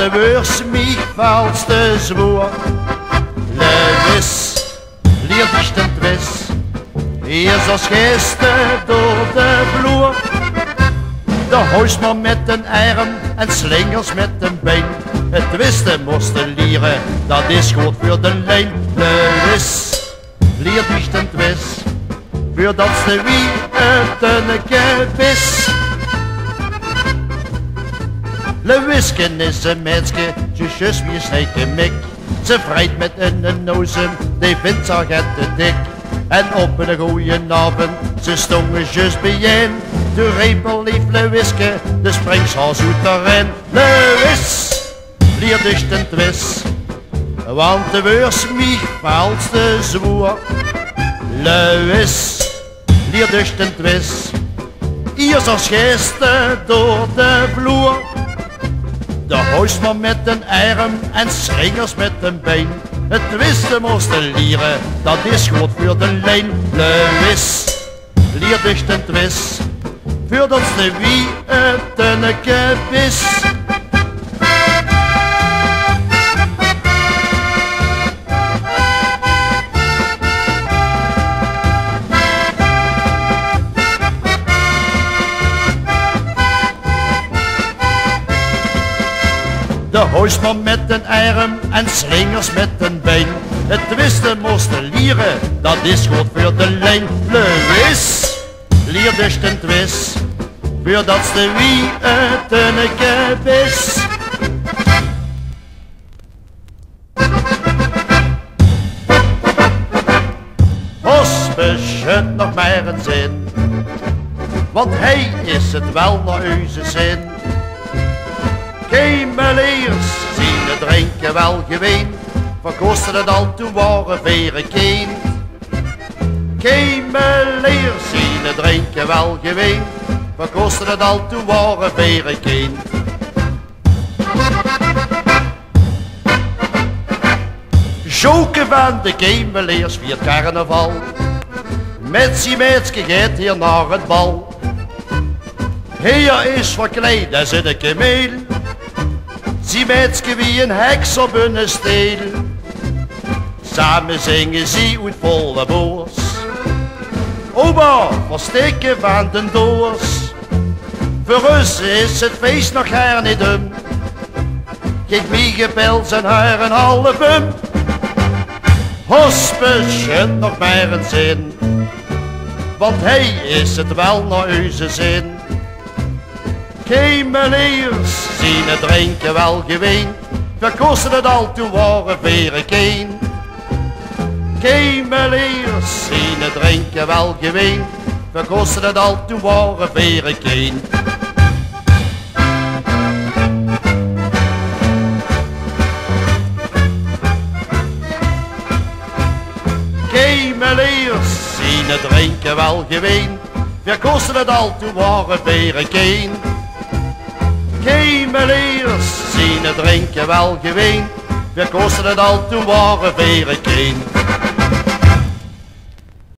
de beurs mich valste zwoer. Lewis, leer dich den twist, eerst als gisteren door de vloer. De huisman met een arm en slingers met een been. Het twisten moesten leren, dat is goed voor de lijn. Lewis, leer dich den twist, voordat ze wie het een kebis. Lewisken is een meisje, zusjes wie snijdt de mik. Ze vrijt met een nozen, die vindt ze het te dik. En op een goeie avond, ze stongen just bijeen. De repel lief Lewiske, de springshaas uit erin. Lewis, leer dich den twist, want de beurs mich valste zwoer. Lewis, leer dich den twist, eerst als gisteren door de vloer. De huisman met een arm en slingers met een been. Het twisten moesten leren, dat is goed voor de lijn. Lewis, leer dich den twist, voordat ze wie het een kebis. De huisman met een arm en slingers met een been. Het twisten moesten leren, dat is goed voor de lijn. Lewis, leer dich den twist, voordat ze wie het een kebis. Hospes het nog maar een zin, want hij is het wel naar onze zin. Kemeleers zien het drinken wel geween, verkosten het al toen waren veren kind. Kemeleers zien het drinken wel geween, verkosten het al toen waren veren kind. Joken van de kemeleers viert carnaval, met zijn meidske gaat hier naar het bal. Hier is verkleed als een kameel, zie meidske wie een heks op hun steel. Samen zingen ze uit volle boos, opa versteken van den doos. Voor ons is het feest nog her niet dum, geef mij gepels en haar een halve. Hospes het nog maar een zin, want hij is het wel naar onze zin. Kemeleers zien het drinken wel geween, verkosten het al toen waren veren kind. Kemeleers zien het drinken wel geween, verkosten het al toen waren veren kind. Kemeleers zien het drinken wel geween, verkosten het al toen waren veren kind. Kemeleers zien het drinken wel geween, verkosten het al toen waren veren kind.